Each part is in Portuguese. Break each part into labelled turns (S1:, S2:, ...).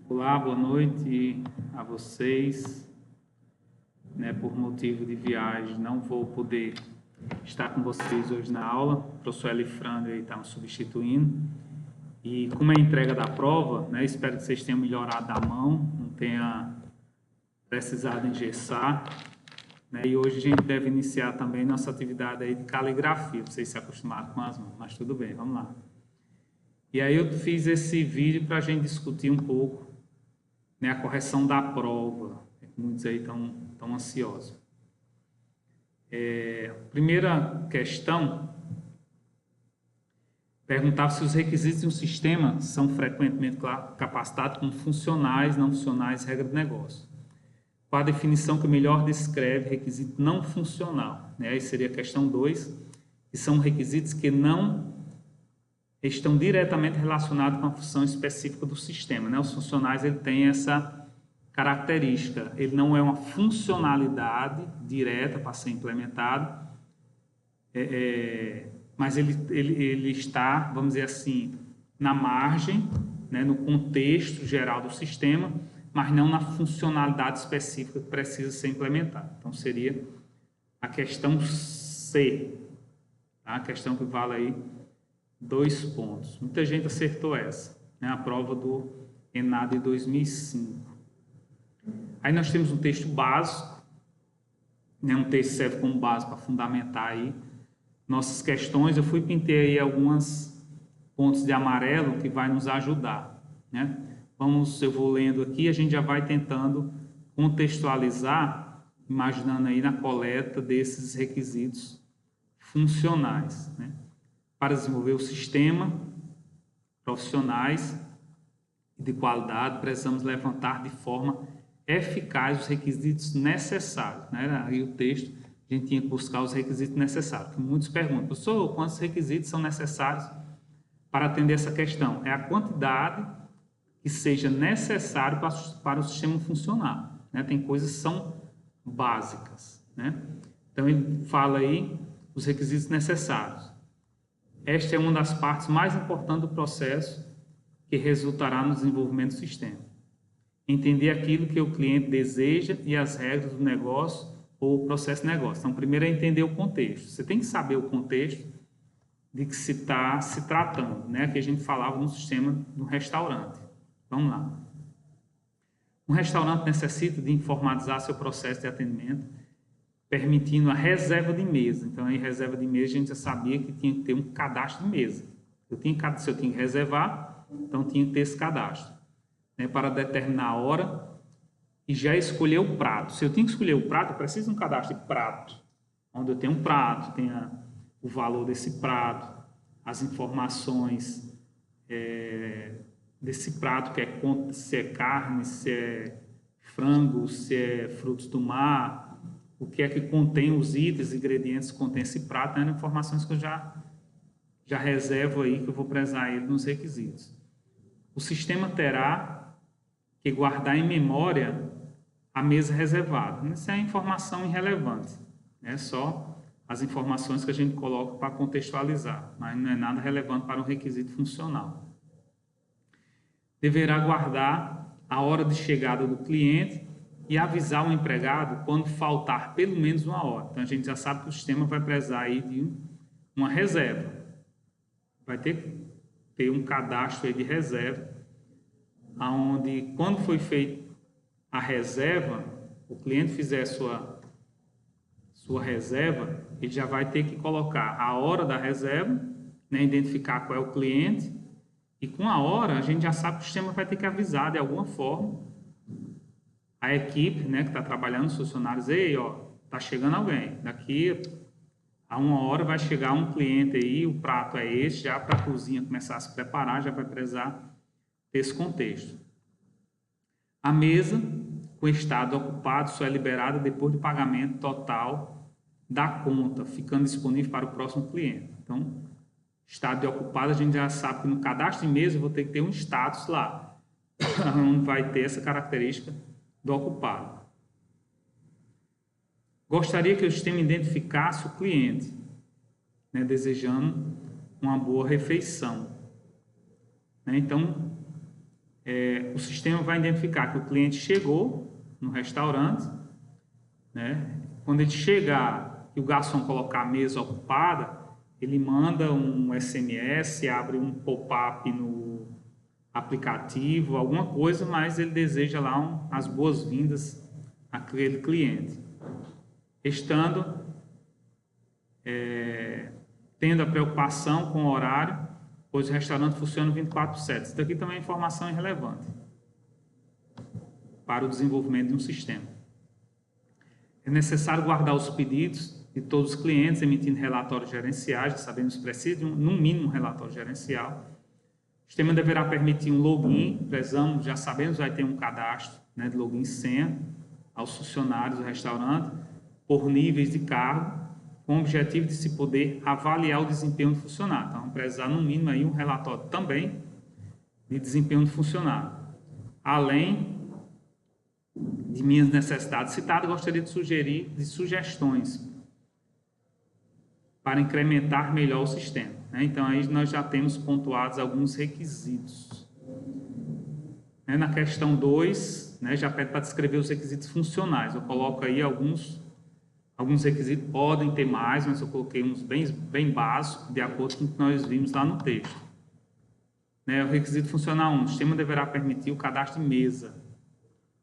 S1: Olá, boa noite a vocês. Por motivo de viagem, não vou poder estar com vocês hoje na aula. O professor Elifrando está me substituindo. E como é a entrega da prova, espero que vocês tenham melhorado a mão, não tenha precisado engessar. E hoje a gente deve iniciar também nossa atividade aí de caligrafia, para vocês se acostumarem com as mãos, mas tudo bem, vamos lá. E aí eu fiz esse vídeo para a gente discutir um pouco a correção da prova. Muitos aí estão ansiosos. Primeira questão, perguntava se os requisitos de um sistema são frequentemente capacitados como funcionais, não funcionais, regra do negócio. Qual a definição que melhor descreve requisito não funcional? Aí seria a questão 2, que são requisitos que não estão diretamente relacionados com a função específica do sistema. Os funcionais ele tem essa característica, ele não é uma funcionalidade direta para ser implementado, mas ele está, vamos dizer assim, na margem, no contexto geral do sistema, mas não na funcionalidade específica que precisa ser implementada. Então, seria a questão C, tá? A questão que vale aí 2 pontos. Muita gente acertou essa, a prova do ENAD de 2005. Aí nós temos um texto básico, um texto que serve como base para fundamentar aí nossas questões. Eu pintei aí alguns pontos de amarelo que vai nos ajudar, eu vou lendo aqui, a gente já vai tentando contextualizar, imaginando aí na coleta desses requisitos funcionais, Para desenvolver o sistema, profissionais de qualidade, precisamos levantar de forma eficaz os requisitos necessários. Aí o texto, a gente tinha que buscar os requisitos necessários. Muitos perguntam, professor, quantos requisitos são necessários para atender essa questão? É a quantidade que seja necessário para o sistema funcionar. Tem coisas que são básicas. Então, ele fala aí os requisitos necessários. Esta é uma das partes mais importantes do processo que resultará no desenvolvimento do sistema. Entender aquilo que o cliente deseja e as regras do negócio ou processo de negócio. Então, primeiro é entender o contexto. Você tem que saber o contexto de que se está se tratando. Aqui a gente falava no sistema do restaurante. Vamos lá. Um restaurante necessita de informatizar seu processo de atendimento, permitindo a reserva de mesa. Então, aí, reserva de mesa, a gente já sabia que tinha que ter um cadastro de mesa. Se eu tinha que reservar, então tinha que ter esse cadastro. Para determinar a hora e já escolher o prato. Se eu tenho que escolher o prato, eu preciso de um cadastro de prato, onde eu tenho um prato, tenha o valor desse prato, as informações desse prato, que é se é carne, se é frango, se é frutos do mar, o que é que contém os itens, ingredientes que contém esse prato, informações que eu já reservo aí, que eu vou prezar ele nos requisitos. O sistema terá que guardar em memória a mesa reservada. Isso é informação irrelevante. É só as informações que a gente coloca para contextualizar, mas não é nada relevante para o requisito funcional. Deverá guardar a hora de chegada do cliente e avisar o empregado quando faltar pelo menos 1 hora. Então, a gente já sabe que o sistema vai prezar aí de uma reserva. Vai ter que ter um cadastro aí de reserva, onde, quando foi feita a reserva, o cliente fizer sua reserva, ele já vai ter que colocar a hora da reserva, identificar qual é o cliente, e com a hora a gente já sabe que o sistema vai ter que avisar de alguma forma a equipe, que está trabalhando, os funcionários, está chegando alguém, daqui a 1 hora vai chegar um cliente aí, o prato é esse, já para a cozinha começar a se preparar, já vai precisar desse contexto. A mesa com estado ocupado só é liberada depois do pagamento total da conta, ficando disponível para o próximo cliente. Então, estado de ocupado, a gente já sabe que no cadastro de mesa eu vou ter que ter um status lá, onde vai ter essa característica do ocupado. Gostaria que o sistema identificasse o cliente, desejando uma boa refeição. Então, o sistema vai identificar que o cliente chegou no restaurante, né? Quando ele chegar e o garçom colocar a mesa ocupada, ele manda um SMS, abre um pop-up no aplicativo, alguma coisa, mas ele deseja lá as boas-vindas àquele cliente. Estando tendo a preocupação com o horário, pois o restaurante funciona 24/7. Isso daqui também é informação irrelevante para o desenvolvimento de um sistema. É necessário guardar os pedidos de todos os clientes, emitindo relatórios gerenciais. Já sabemos que precisa de no mínimo um relatório gerencial. O sistema deverá permitir um login, já sabemos, vai ter um cadastro, né, de login e senha aos funcionários do restaurante por níveis de cargo, com o objetivo de se poder avaliar o desempenho do funcionário. Então, vamos precisar, no mínimo, aí um relatório também de desempenho do funcionário. Além de minhas necessidades citadas, gostaria de sugerir sugestões para incrementar melhor o sistema, né? Então, aí nós já temos pontuados alguns requisitos. Na questão 2, né, já pede para descrever os requisitos funcionais. Eu coloco aí alguns requisitos, podem ter mais, mas eu coloquei uns bem básicos, de acordo com o que nós vimos lá no texto. O requisito funcional 1, o sistema deverá permitir o cadastro de mesa,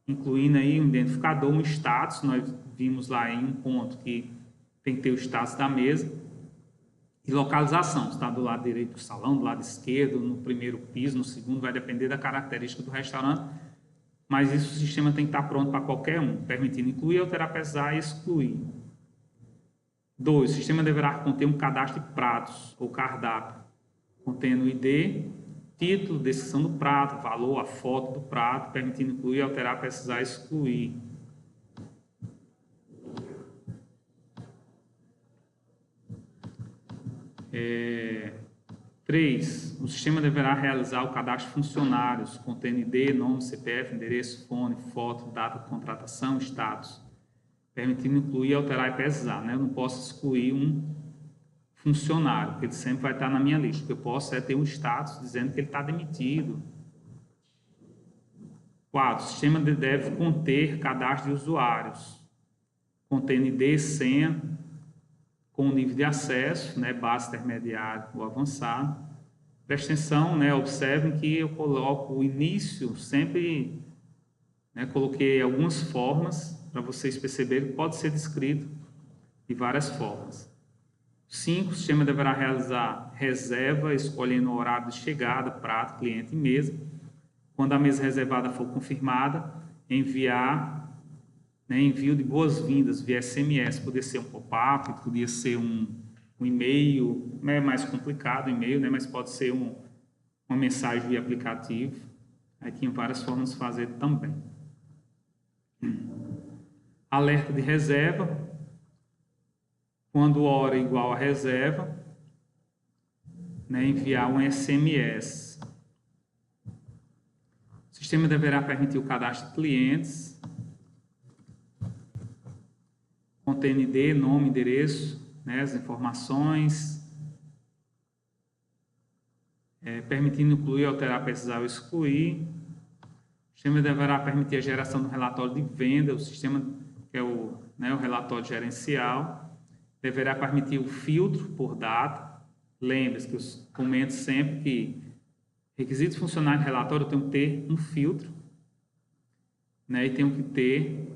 S1: incluindo aí um identificador, um status. Nós vimos lá em um ponto que tem que ter o status da mesa, e localização, está do lado direito do salão, do lado esquerdo, no primeiro piso, no segundo, vai depender da característica do restaurante, mas isso o sistema tem que estar pronto para qualquer um, permitindo incluir, alterar, pesar e excluir. 2. O sistema deverá conter um cadastro de pratos ou cardápio, contendo o ID, título, descrição do prato, valor, a foto do prato, permitindo incluir, alterar, pesar e excluir. 3. O sistema deverá realizar o cadastro de funcionários, contendo ID, nome, CPF, endereço, fone, foto, data de contratação, status, permitindo incluir, alterar e pesar, né? Eu não posso excluir um funcionário, porque ele sempre vai estar na minha lista. O que eu posso é ter um status dizendo que ele está demitido. 4. O sistema deve conter cadastro de usuários, contendo ID, senha, com nível de acesso, né, básico, intermediário ou avançado. Preste atenção, né, observem que eu coloco o início, sempre, né, coloquei algumas formas para vocês perceberem que pode ser descrito de várias formas. 5. O sistema deverá realizar reserva, escolhendo o horário de chegada, prato, cliente e mesa. Quando a mesa reservada for confirmada, enviar, né, envio de boas-vindas via SMS. Poderia ser um pop-up, poderia ser um e-mail, é mais complicado o e-mail, né, mas pode ser uma mensagem via aplicativo. Aí tem várias formas de fazer também. Alerta de reserva. Quando hora igual a reserva, né, enviar um SMS. O sistema deverá permitir o cadastro de clientes, contendo ID, nome, endereço, né, as informações, permitindo incluir, alterar, pesar ou excluir. O sistema deverá permitir a geração do relatório de venda, o sistema, que é o relatório gerencial, deverá permitir o filtro por data. Lembre-se que eu comento sempre que requisitos funcionais de relatório eu tenho que ter um filtro, né, e tenho que ter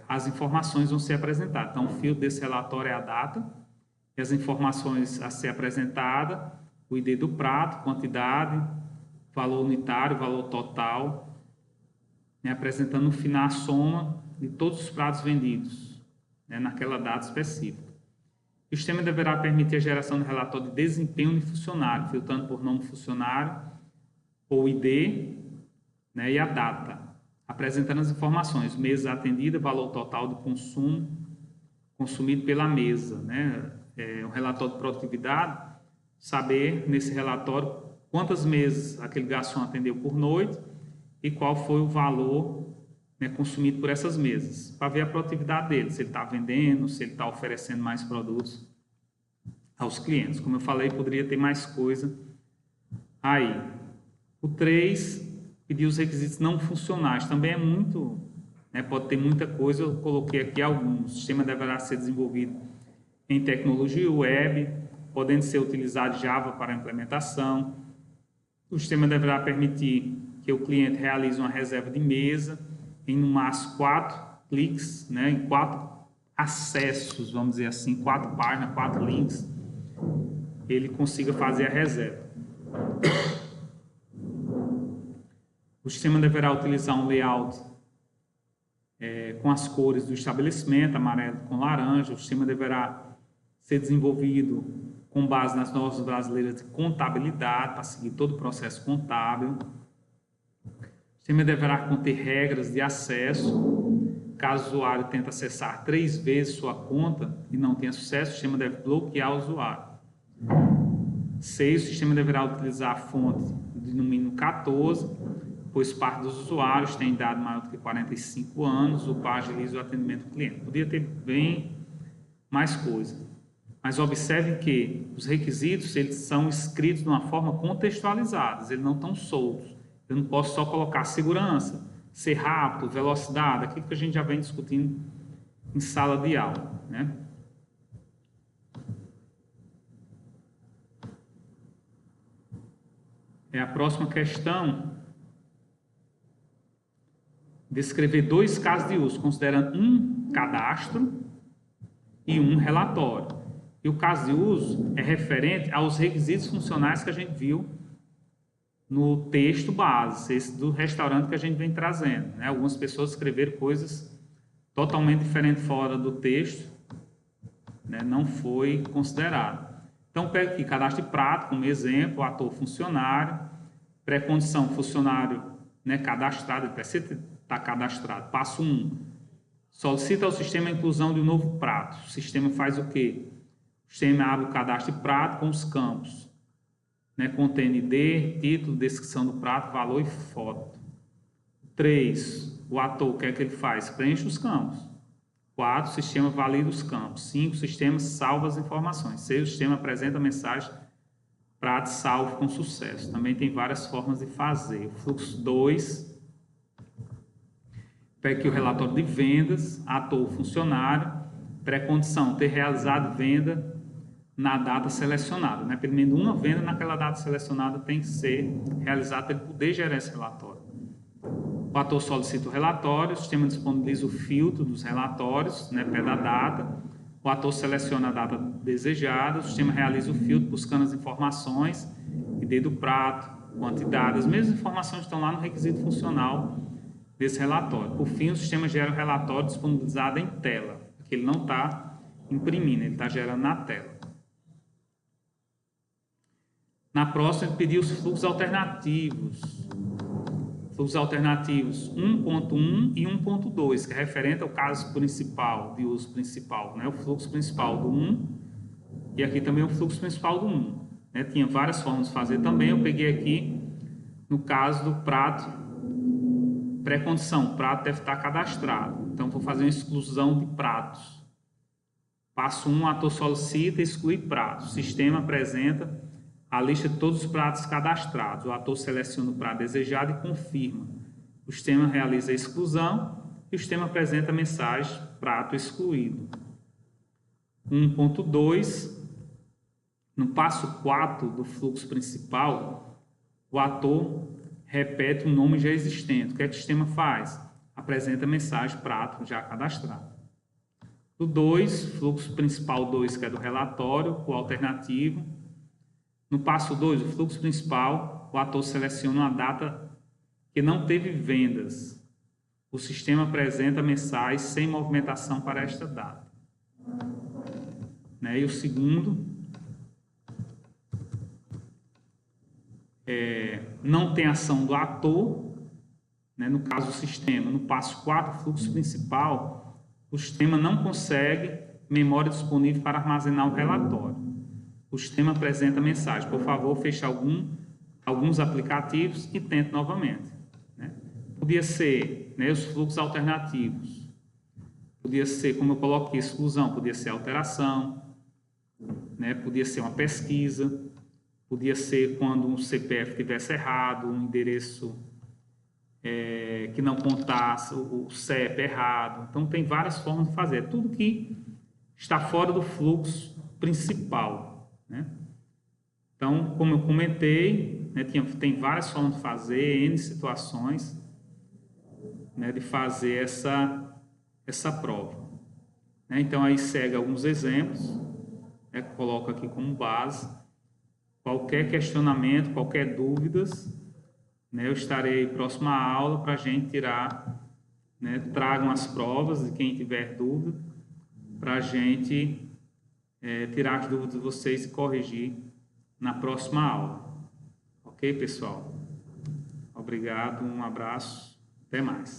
S1: as informações vão ser apresentadas. Então, o filtro desse relatório é a data, e as informações a ser apresentada, o ID do prato, quantidade, valor unitário, valor total, né, apresentando no final a soma de todos os pratos vendidos, né, naquela data específica. O sistema deverá permitir a geração de relatório de desempenho de funcionário, filtrando por nome do funcionário, ou ID, né, e a data, apresentando as informações, mesa atendida, valor total de consumo consumido pela mesa, né, um relatório de produtividade, saber nesse relatório quantas mesas aquele garçom atendeu por noite e qual foi o valor, né, consumido por essas mesas, para ver a produtividade dele, se ele está vendendo, se ele está oferecendo mais produtos aos clientes. Como eu falei, poderia ter mais coisa aí. O 3, pedir os requisitos não funcionais. Também é muito, né, pode ter muita coisa, eu coloquei aqui alguns. O sistema deverá ser desenvolvido em tecnologia web, podendo ser utilizado Java para implementação. O sistema deverá permitir que o cliente realize uma reserva de mesa em no máximo 4 cliques, né, em 4 acessos, vamos dizer assim, 4 páginas, 4 links, ele consiga fazer a reserva. O sistema deverá utilizar um layout com as cores do estabelecimento, amarelo com laranja. O sistema deverá ser desenvolvido com base nas normas brasileiras de contabilidade, para seguir todo o processo contábil. O sistema deverá conter regras de acesso. Caso o usuário tente acessar 3 vezes sua conta e não tenha sucesso, o sistema deve bloquear o usuário. 6. O sistema deverá utilizar a fonte de no mínimo 14, pois parte dos usuários tem idade maior do que 45 anos, o qual agiliza o atendimento do cliente. Podia ter bem mais coisa. Mas observem que os requisitos, eles são escritos de uma forma contextualizada, eles não estão soltos. Eu não posso só colocar segurança, ser rápido, velocidade, aquilo que a gente já vem discutindo em sala de aula, né? A próxima questão, descrever 2 casos de uso, considerando um cadastro e um relatório. E o caso de uso é referente aos requisitos funcionais que a gente viu no texto base, esse do restaurante que a gente vem trazendo, né? Algumas pessoas escreveram coisas totalmente diferentes fora do texto, né? Não foi considerado. Então, pega aqui, cadastro de prato como exemplo, ator funcionário, pré-condição funcionário, né, cadastrado, ele precisa estar cadastrado. Passo 1, solicita ao sistema a inclusão de um novo prato. O sistema faz o quê? O sistema abre o cadastro de prato com os campos, né, contém ID, título, descrição do prato, valor e foto. 3, o ator, o que é que ele faz? Preenche os campos. 4, o sistema valida os campos. 5, o sistema salva as informações. 6, o sistema apresenta a mensagem prato salvo com sucesso. Também tem várias formas de fazer. O fluxo 2, pega aqui o relatório de vendas, ator funcionário, pré-condição, ter realizado venda na data selecionada, né? Pelo menos uma venda naquela data selecionada tem que ser realizada para ele poder gerar esse relatório. O ator solicita o relatório, o sistema disponibiliza o filtro dos relatórios, né, pela data. O ator seleciona a data desejada, o sistema realiza o filtro buscando as informações, ID do prato, quantidade, as mesmas informações estão lá no requisito funcional desse relatório. Por fim, o sistema gera o relatório disponibilizado em tela, porque ele não está imprimindo, ele está gerando na tela. Na próxima, ele pediu os fluxos alternativos. Fluxos alternativos 1.1 e 1.2, que é referente ao caso principal, de uso principal, né? O fluxo principal do 1 e aqui também o fluxo principal do 1. Né? Tinha várias formas de fazer também, eu peguei aqui no caso do prato, pré-condição, o prato deve estar cadastrado. Então, vou fazer uma exclusão de pratos. Passo 1, ator solicita excluir pratos. O sistema apresenta a lista de todos os pratos cadastrados. O ator seleciona o prato desejado e confirma. O sistema realiza a exclusão e o sistema apresenta a mensagem prato excluído. 1.2, no passo 4 do fluxo principal, o ator repete um nome já existente. O que é que o sistema faz? Apresenta a mensagem prato já cadastrado. O 2, fluxo principal 2, que é do relatório, o alternativo. No passo 2, o fluxo principal, o ator seleciona uma data que não teve vendas. O sistema apresenta a mensagem sem movimentação para esta data. Né? E o segundo, não tem ação do ator, né? No caso do sistema. No passo 4, fluxo principal, o sistema não consegue memória disponível para armazenar o relatório. O sistema apresenta a mensagem, por favor, feche alguns aplicativos e tente novamente. Né? Podia ser, né, os fluxos alternativos, podia ser, como eu coloco aqui, exclusão, podia ser alteração, né, podia ser uma pesquisa, Podia ser quando um CPF tivesse errado, um endereço que não contasse, o CEP errado. Então, tem várias formas de fazer. É tudo que está fora do fluxo principal, né? Então, como eu comentei, né, tem várias formas de fazer, N situações, né, de fazer essa prova. Né? Então, aí segue alguns exemplos, né, coloco aqui como base. Qualquer questionamento, qualquer dúvidas, né, eu estarei próxima à aula para a gente tirar, né, tragam as provas de quem tiver dúvida, para a gente tirar as dúvidas de vocês e corrigir na próxima aula. Ok, pessoal? Obrigado, um abraço, até mais.